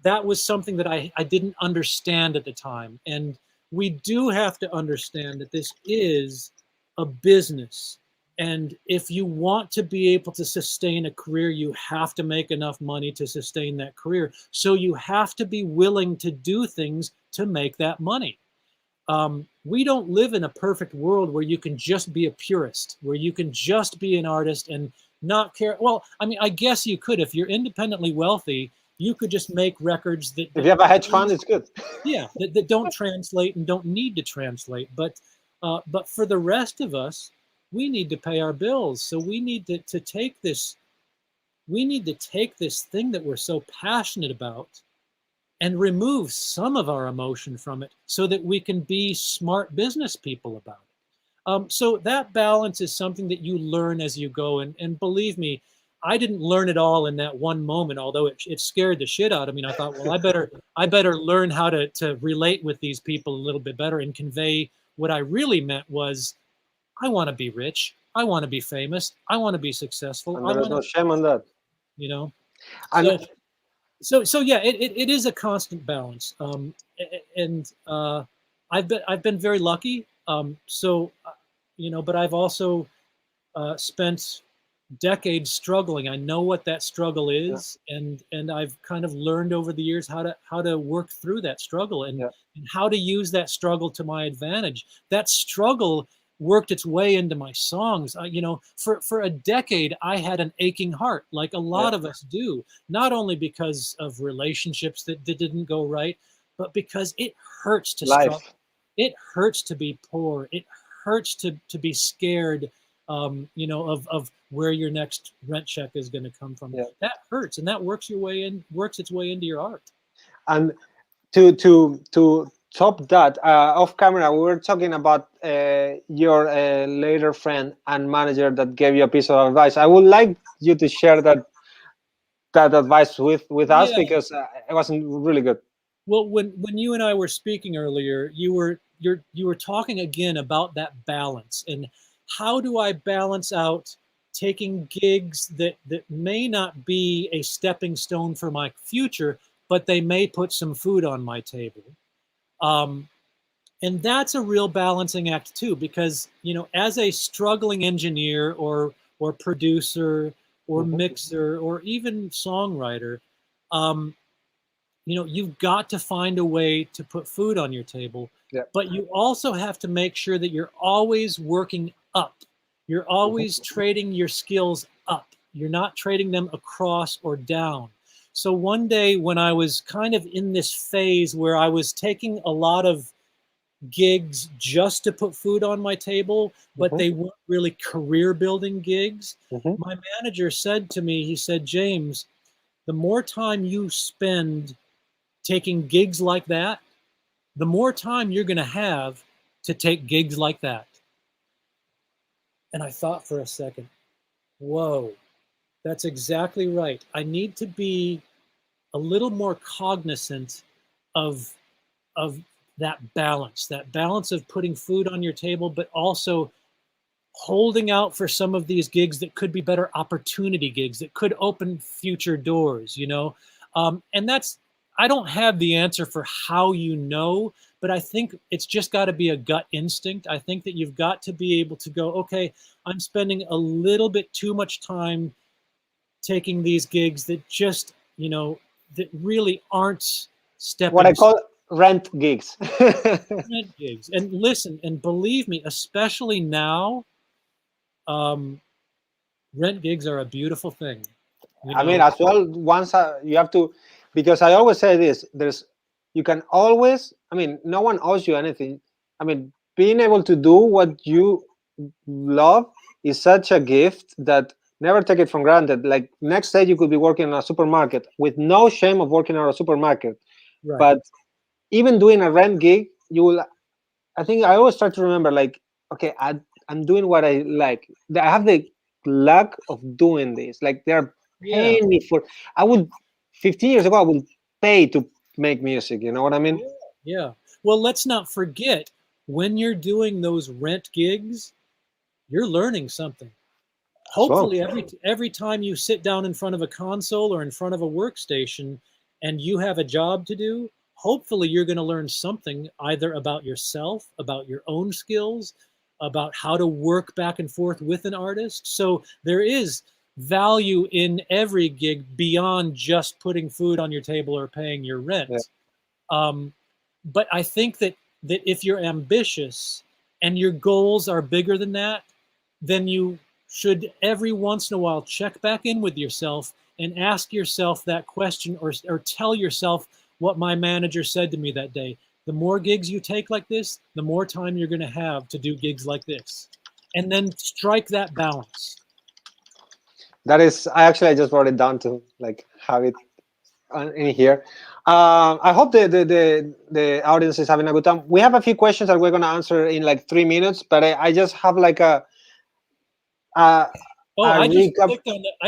that was something that I didn't understand at the time. And we do have to understand that this is a business. And if you want to be able to sustain a career, you have to make enough money to sustain that career. So you have to be willing to do things to make that money. We don't live in a perfect world where you can just be a purist, where you can just be an artist and not care. Well, I mean, I guess you could. If you're independently wealthy, you could just make records that if you have a hedge fund, it's good. Yeah, that don't translate and don't need to translate. But for the rest of us, we need to pay our bills. So we need to take this. We need to take this thing that we're so passionate about and remove some of our emotion from it so that we can be smart business people about it. So that balance is something that you learn as you go. And believe me, I didn't learn it all in that one moment, although it scared the shit out of me. And I thought, well, I better learn how to relate with these people a little bit better and convey what I really meant was, I want to be rich. I want to be famous. I want to be successful. And there's no shame on that. You know? And So yeah, it is a constant balance. And I've been very lucky. You know, but I've also spent decades struggling. I know what that struggle is, and I've kind of learned over the years how to work through that struggle and how to use that struggle to my advantage. That struggle worked its way into my songs. You know, for a decade, I had an aching heart, like a lot of us do, not only because of relationships that didn't go right, but because it hurts to struggle. It hurts to be poor. It hurts to be scared, you know, of where your next rent check is going to come from. That hurts, and that works its way into your art. And to top that, off camera, we were talking about your later friend and manager that gave you a piece of advice. I would like you to share that advice with us, because it wasn't really good. Well, when you and I were speaking earlier, you were talking again about that balance, and how do I balance out taking gigs that may not be a stepping stone for my future, but they may put some food on my table. And that's a real balancing act too, because, you know, as a struggling engineer or producer or mixer or even songwriter, you know, you've got to find a way to put food on your table, but you also have to make sure that you're always working up. You're always trading your skills up. You're not trading them across or down. So one day when I was kind of in this phase where I was taking a lot of gigs just to put food on my table, but they weren't really career building gigs, my manager said to me, he said, James, the more time you spend taking gigs like that, the more time you're going to have to take gigs like that. And I thought for a second, whoa, that's exactly right. I need to be a little more cognizant of that balance of putting food on your table, but also holding out for some of these gigs that could be better opportunity gigs that could open future doors, you know? And that's, I don't have the answer for how you know, but I think it's just got to be a gut instinct. I think that you've got to be able to go, okay, I'm spending a little bit too much time taking these gigs that just, you know, that really aren't stepping. What I call rent gigs. Rent gigs. And listen, and believe me, especially now, rent gigs are a beautiful thing. You know? I mean, as well, once you have to, because I always say this, you can always, I mean, no one owes you anything. I mean, being able to do what you love is such a gift that never take it for granted. Like next day you could be working in a supermarket with no shame of working at a supermarket. Right. But even doing a rent gig, you will, I think I always try to remember, like, okay, I'm doing what I like. I have the luck of doing this. Like they're paying me for, 15 years ago, I would pay to make music. You know what I mean? Yeah. Well, let's not forget, when you're doing those rent gigs, you're learning something. Hopefully every time you sit down in front of a console or in front of a workstation and you have a job to do, hopefully you're going to learn something either about yourself, about your own skills, about how to work back and forth with an artist. So there is value in every gig beyond just putting food on your table or paying your rent. Yeah. But I think that if you're ambitious and your goals are bigger than that, then you should every once in a while check back in with yourself and ask yourself that question, or tell yourself what my manager said to me that day. The more gigs you take like this, the more time you're going to have to do gigs like this. And then strike that balance. That is, I just wrote it down to like have it in here. I hope the audience is having a good time. We have a few questions that we're going to answer in like 3 minutes, but I just have like I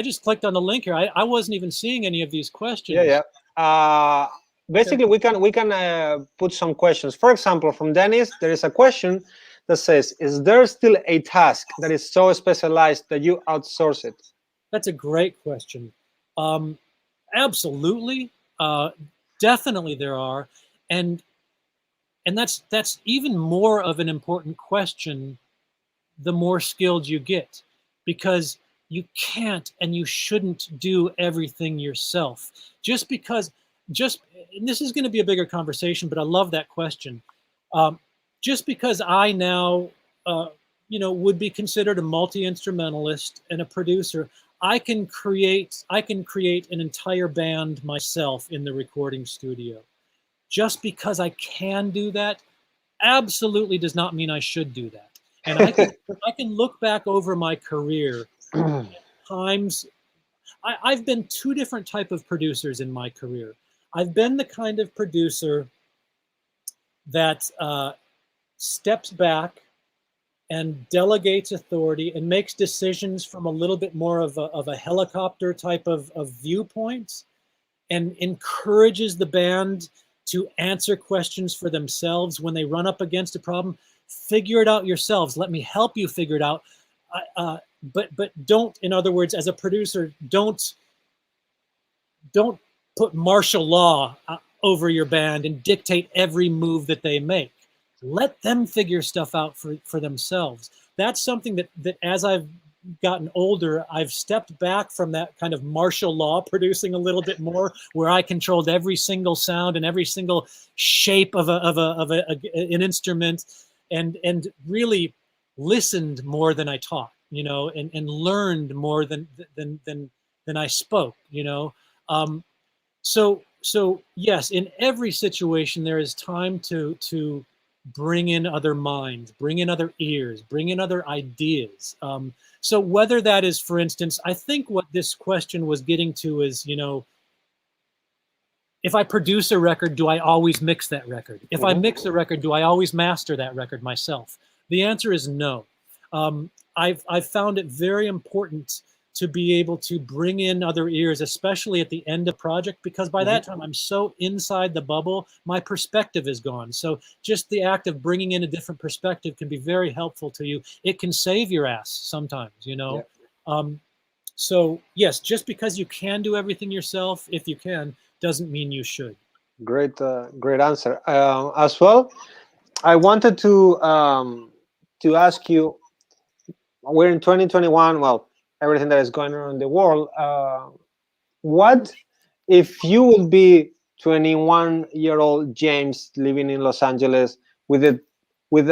just clicked on the link here. I wasn't even seeing any of these questions. Yeah. Basically, we can put some questions. For example, from Dennis, there is a question that says, "Is there still a task that is so specialized that you outsource it?" That's a great question. Absolutely, definitely there are, and that's even more of an important question the more skilled you get, because you can't and you shouldn't do everything yourself. And this is going to be a bigger conversation, but I love that question. Just because I now, would be considered a multi-instrumentalist and a producer, I can create an entire band myself in the recording studio. Just because I can do that absolutely does not mean I should do that. And I can look back over my career at times. I've been two different type of producers in my career. I've been the kind of producer that steps back and delegates authority and makes decisions from a little bit more of a helicopter type of viewpoint, and encourages the band to answer questions for themselves when they run up against a problem. Figure it out yourselves. Let me help you figure it out. But don't, in other words, as a producer, don't put martial law over your band and dictate every move that they make. Let them figure stuff out for themselves. That's something that as I've gotten older, I've stepped back from that kind of martial law producing a little bit more, where I controlled every single sound and every single shape of an instrument, and really listened more than I taught, and learned more than I spoke, So yes, in every situation there is time to bring in other minds, bring in other ears, bring in other ideas. So whether that is, for instance, I think what this question was getting to is, if I produce a record, do I always mix that record? If I mix a record, do I always master that record myself? The answer is no. I've found it very important to be able to bring in other ears, especially at the end of project, because by that time I'm so inside the bubble, my perspective is gone. So just the act of bringing in a different perspective can be very helpful to you. It can save your ass sometimes, Yeah. So yes, just because you can do everything yourself, if you can, doesn't mean you should. Great, great answer. As well, I wanted to ask you. We're in 2021. Well, everything that is going on in the world. What if you would be 21-year-old James living in Los Angeles with the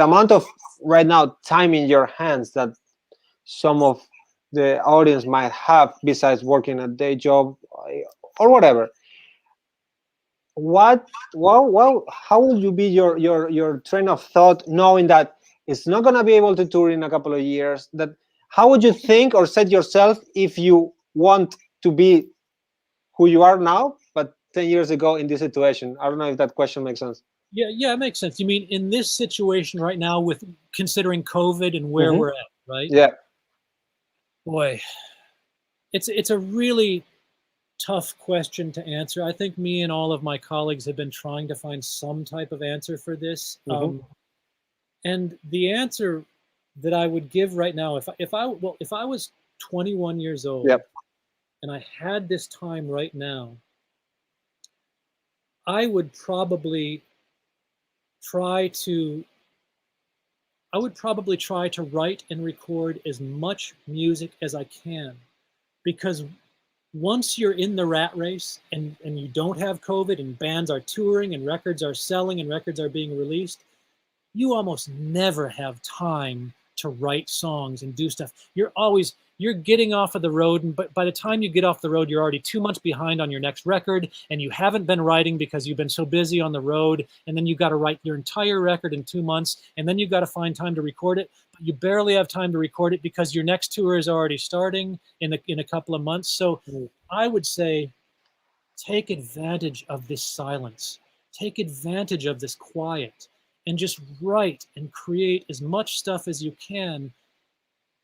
amount of right now time in your hands that some of the audience might have besides working a day job or whatever? How will you be your train of thought, knowing that it's not going to be able to tour in a couple of years? That how would you think or set yourself if you want to be who you are now, but 10 years ago in this situation? I don't know if that question makes sense. Yeah, it makes sense. You mean in this situation right now, with considering COVID and where we're at, right? Yeah. Boy, it's a really tough question to answer. I think me and all of my colleagues have been trying to find some type of answer for this. And the answer that I would give right now, if I was 21 years old, Yep. and I had this time right now, I would probably try to write and record as much music as I can, because once you're in the rat race and you don't have COVID and bands are touring and records are selling and records are being released, you almost never have time to write songs and do stuff. You're getting off of the road, and by the time you get off the road, you're already 2 months behind on your next record, and you haven't been writing because you've been so busy on the road, and then you got to write your entire record in 2 months, and then you've got to find time to record it, but you barely have time to record it because your next tour is already starting in a couple of months. So I would say, take advantage of this silence, take advantage of this quiet, and just write and create as much stuff as you can,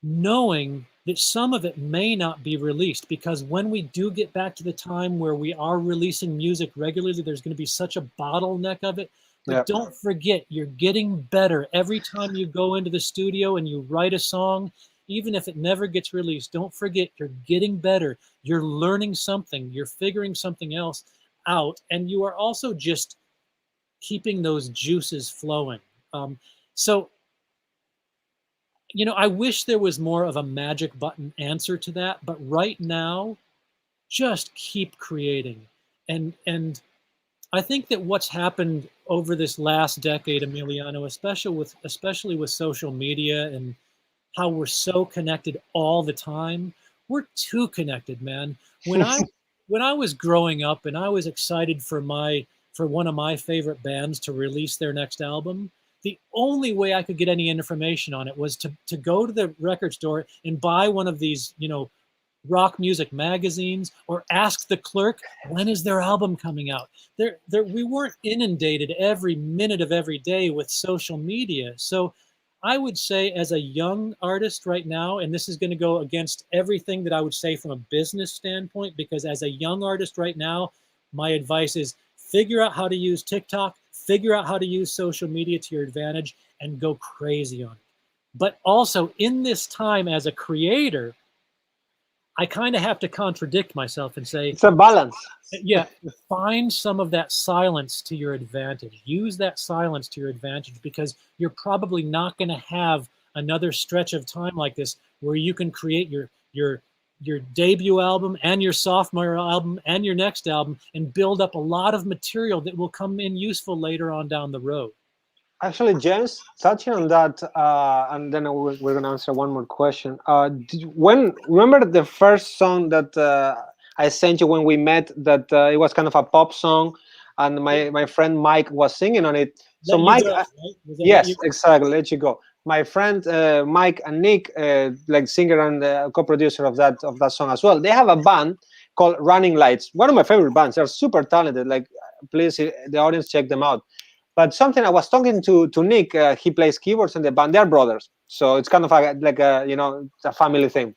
knowing that some of it may not be released, because when we do get back to the time where we are releasing music regularly, there's going to be such a bottleneck of it. But don't forget, you're getting better every time you go into the studio and you write a song. Even if it never gets released, don't forget, you're getting better. You're learning something. You're figuring something else out. And you are also just keeping those juices flowing. So, I wish there was more of a magic button answer to that. But right now, just keep creating. And I think that what's happened over this last decade, Emiliano, especially with social media and how we're so connected all the time, we're too connected, man. When I was growing up and I was excited for one of my favorite bands to release their next album, the only way I could get any information on it was to go to the record store and buy one of these, rock music magazines, or ask the clerk, when is their album coming out? We weren't inundated every minute of every day with social media. So I would say, as a young artist right now, and this is going to go against everything that I would say from a business standpoint, because as a young artist right now, my advice is figure out how to use TikTok, figure out how to use social media to your advantage, and go crazy on it. But also, in this time as a creator, I kind of have to contradict myself and say, it's a balance. Yeah, find some of that silence to your advantage. Use that silence to your advantage, because you're probably not going to have another stretch of time like this where you can create your debut album and your sophomore album and your next album and build up a lot of material that will come in useful later on down the road. Actually, James, touching on that, and then we're going to answer one more question. Remember the first song that I sent you when we met that it was kind of a pop song, and my friend Mike was singing on it. So Let You Mike, Go, right? Was that Let yes, You Go? exactly. Let You Go. My friend Mike and Nick, like singer and co-producer of that song as well. They have a band called Running Lights. One of my favorite bands. They're super talented. Like, please, the audience, check them out. But something I was talking to Nick. He plays keyboards in the band. They're brothers, so it's kind of like a it's a family thing.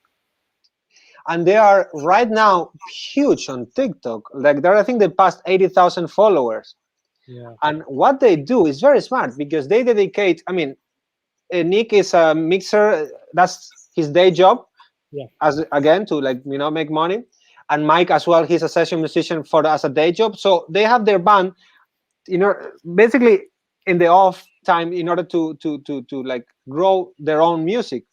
And they are right now huge on TikTok. Like, they're, I think they passed 80,000 followers. Yeah. And what they do is very smart because they dedicate. I mean, Nick is a mixer. That's his day job. Yeah. As again to make money, and Mike as well. He's a session musician as a day job. So they have their band, basically in the off time in order to like grow their own music.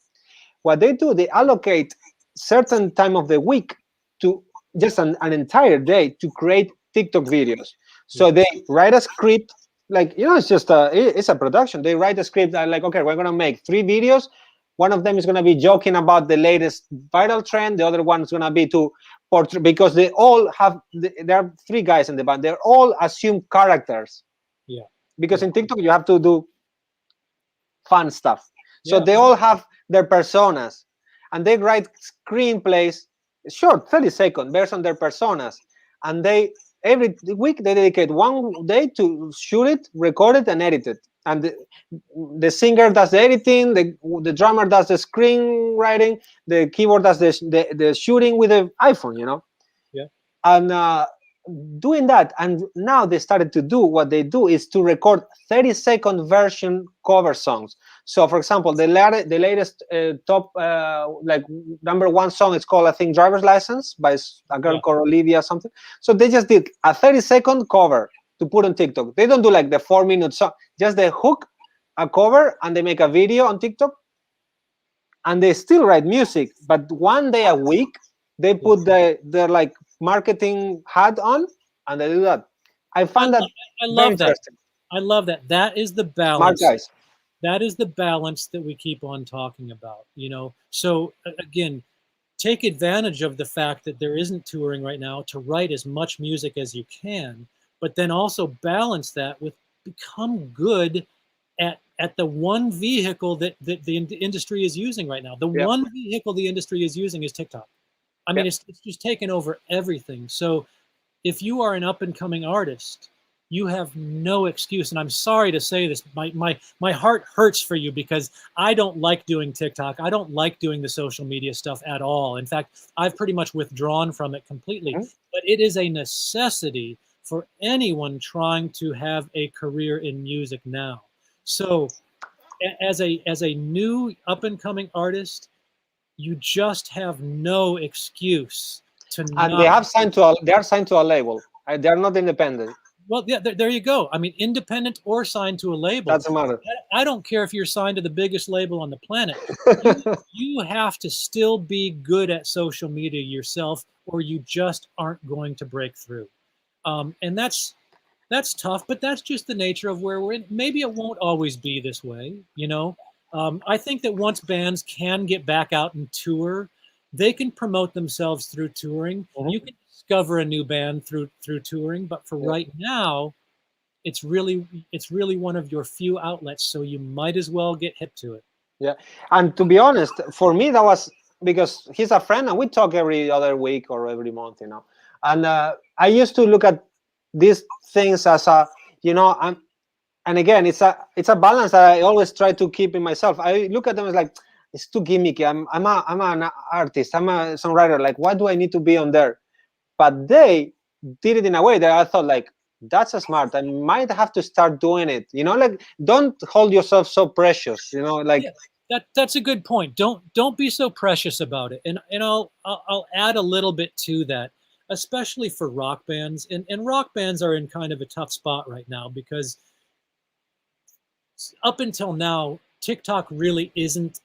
What they do, they allocate certain time of the week to just an entire day to create TikTok videos. So they write a script, like, it's just it's a production. They write a script that, like, okay, we're gonna make 3 videos. One of them is gonna be joking about the latest viral trend. The other one is gonna be to portray, because they all have. There are 3 guys in the band. They're all assumed characters. Yeah. Because in TikTok you have to do fun stuff. So Yeah. they all have their personas, and they write screenplays, short 30-second based on their personas, and they every week they dedicate 1 day to shoot it, record it, and edit it. And the singer does the editing, the drummer does the screenwriting, the keyboard does the shooting with the iPhone, Yeah. and doing that. And now they started to do what they do is to record 30-second version cover songs. So for example, the latest top like #1 song is called, I think, Driver's License by a girl called Olivia something. So they just did a 30-second cover to put on TikTok. They don't do like the 4-minute song, just the hook, a cover, and they make a video on TikTok. And they still write music, but 1 day a week they put their like marketing hat on, and they do that. I find that I very love that. interesting. I love that. That is the Smart balance. guys. That is the balance that we keep on talking about, So again, take advantage of the fact that there isn't touring right now to write as much music as you can, but then also balance that with become good at the one vehicle that the industry is using right now. The one vehicle the industry is using is TikTok. I mean, it's just taken over everything. So if you are an up-and-coming artist, you have no excuse. And I'm sorry to say this, my heart hurts for you, because I don't like doing TikTok. I don't like doing the social media stuff at all. In fact, I've pretty much withdrawn from it completely. But it is a necessity for anyone trying to have a career in music now. So as a new up-and-coming artist, you just have no excuse to not. And they are signed to a label. They are not independent. Well, yeah, there you go. I mean, independent or signed to a label. Doesn't matter. I don't care if you're signed to the biggest label on the planet. You have to still be good at social media yourself, or you just aren't going to break through. And that's tough, but that's just the nature of where we're in. Maybe it won't always be this way, I think that once bands can get back out and tour, they can promote themselves through touring. You can discover a new band through touring, but for right now, it's really one of your few outlets, so you might as well get hip to it. Yeah, and to be honest, for me that was because he's a friend and we talk every other week or every month, and I used to look at these things as and again, it's a balance that I always try to keep in myself. I look at them as like, it's too gimmicky. I'm an artist. I'm a songwriter. Like, why do I need to be on there? But they did it in a way that I thought, like, that's a smart. I might have to start doing it. Like, don't hold yourself so precious. Like. Yeah, that's a good point. Don't be so precious about it. And I'll add a little bit to that, especially for rock bands. And rock bands are in kind of a tough spot right now, because up until now, TikTok really isn't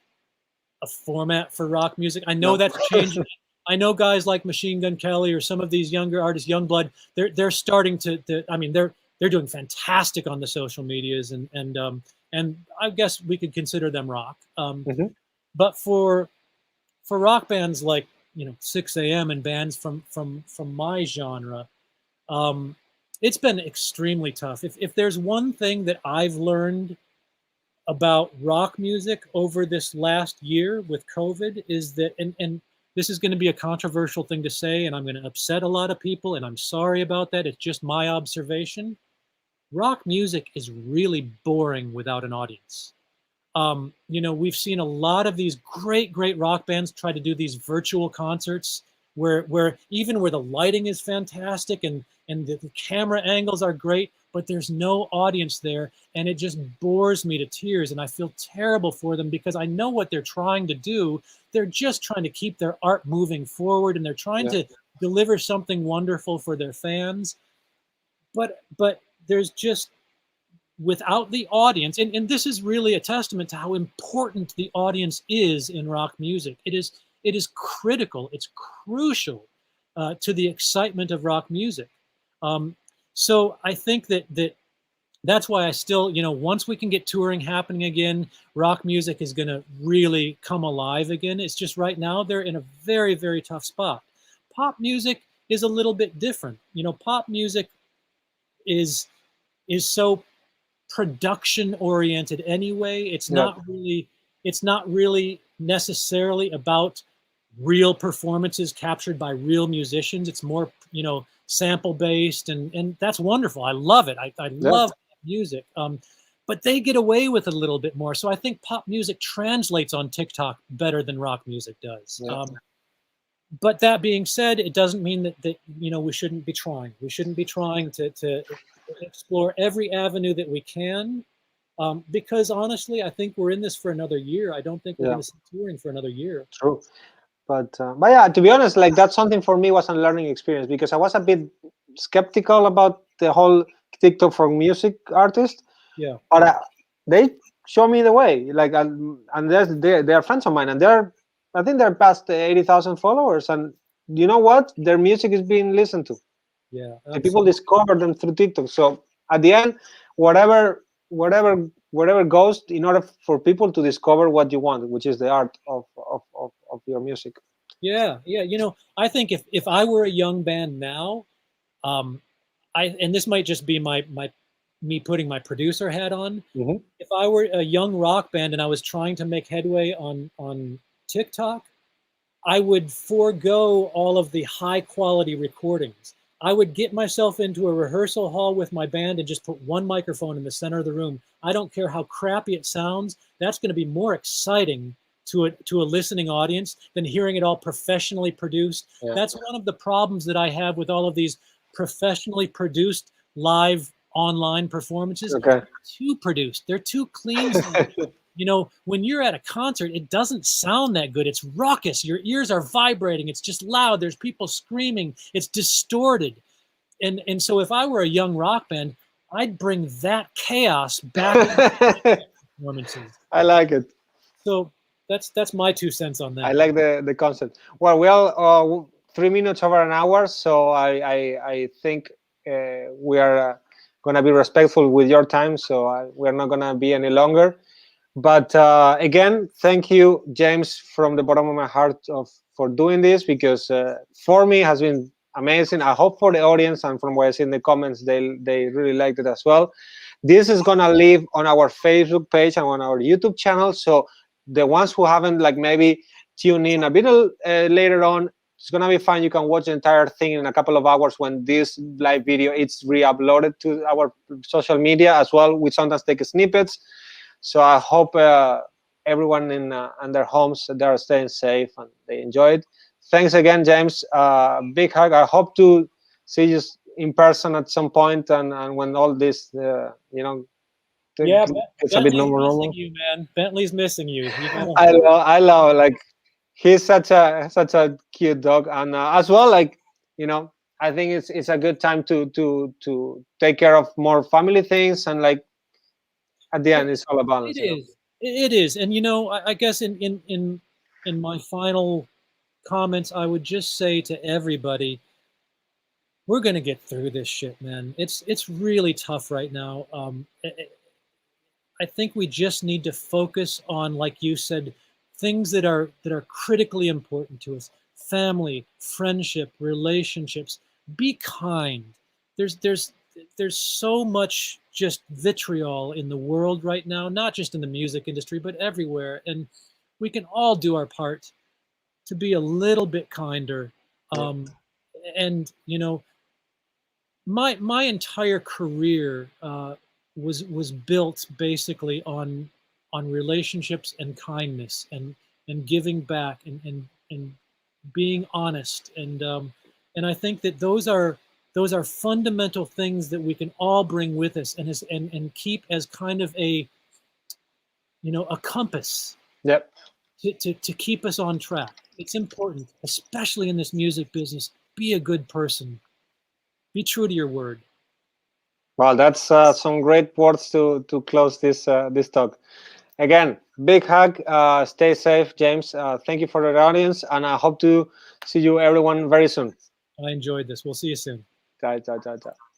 a format for rock music. I know that's changing. I know guys like Machine Gun Kelly or some of these younger artists, Youngblood, they're starting to I mean, they're doing fantastic on the social medias, and I guess we could consider them rock. But for rock bands like 6 a.m. in bands from my genre. It's been extremely tough. If there's one thing that I've learned about rock music over this last year with COVID is that, and this is going to be a controversial thing to say, and I'm going to upset a lot of people, and I'm sorry about that. It's just my observation. Rock music is really boring without an audience. We've seen a lot of these great rock bands try to do these virtual concerts where even where the lighting is fantastic and the camera angles are great, but there's no audience there, and it just bores me to tears, and I feel terrible for them because I know what they're trying to do. They're just trying to keep their art moving forward, and they're trying to deliver something wonderful for their fans. But there's just, without the audience, and this is really a testament to how important the audience is in rock music. It is critical. It's crucial to the excitement of rock music. So I think that's why I still, once we can get touring happening again, rock music is going to really come alive again. It's just right now they're in a very, very tough spot. Pop music is a little bit different. Pop music is so production oriented anyway. It's not really necessarily about real performances captured by real musicians. It's more, sample based, and that's wonderful. I love it. I love music. But they get away with it a little bit more. So I think pop music translates on TikTok better than rock music does. But that being said, it doesn't mean that we shouldn't be trying. We shouldn't be trying to explore every avenue that we can, because honestly, I think we're in this for another year. I don't think we're going to see touring for another year. True. But yeah, to be honest, like that's something for me was a learning experience because I was a bit skeptical about the whole TikTok for music artist. Yeah. But they show me the way. Like, and they are friends of mine, and I think they're past 80,000 followers, and you know what? Their music is being listened to. Yeah. And people discover them through TikTok. So at the end, whatever goes in order for people to discover what you want, which is the art of your music. Yeah. I think if I were a young band now, and this might just be me putting my producer hat on. Mm-hmm. If I were a young rock band and I was trying to make headway on TikTok, I would forego all of the high quality recordings. I would get myself into a rehearsal hall with my band and just put one microphone in the center of the room. I don't care how crappy it sounds. That's going to be more exciting to a listening audience than hearing it all professionally produced. Yeah. That's one of the problems that I have with all of these professionally produced live online performances. Okay. They're too produced. They're too clean. When you're at a concert, it doesn't sound that good. It's raucous. Your ears are vibrating. It's just loud. There's people screaming. It's distorted. And so if I were a young rock band, I'd bring that chaos back into performances. I like it. So that's my 2 cents on that. I like the concept. Well, we all 3 minutes over an hour, so I think we are going to be respectful with your time, so we're not going to be any longer. But again, thank you, James, from the bottom of my heart for doing this, because for me it has been amazing. I hope for the audience, and from what I see in the comments, they really liked it as well. This is going to live on our Facebook page and on our YouTube channel, so the ones who haven't maybe tuned in a bit later on, it's going to be fine. You can watch the entire thing in a couple of hours when this live video is re-uploaded to our social media as well. We sometimes take snippets. So I hope everyone in their homes, they are staying safe and they enjoy it. Thanks again, James. Big hug. I hope to see you in person at some point, and when all this, it's a bit normal. You, man. Bentley's missing you. I love he's such a cute dog, and as well, I think it's a good time to take care of more family things, and at the end, it's all about balance. It is, and I guess in my final comments, I would just say to everybody, we're gonna get through this shit, man. It's really tough right now. I think we just need to focus on, like you said, things that are critically important to us. family, friendship, relationships. Be kind. There's so much just vitriol in the world right now, not just in the music industry, but everywhere. And we can all do our part to be a little bit kinder. And you know, my entire career was built basically on relationships and kindness and giving back and being honest, and I think that those are fundamental things that we can all bring with us and keep as kind of a, you know, a compass. Yep. To keep us on track. It's important, especially in this music business. Be a good person. Be true to your word. Well, that's some great words to close this this talk. Again, big hug. Stay safe, James. Thank you for the audience, and I hope to see you everyone very soon. I enjoyed this. We'll see you soon. Ciao, ciao, ciao, ciao.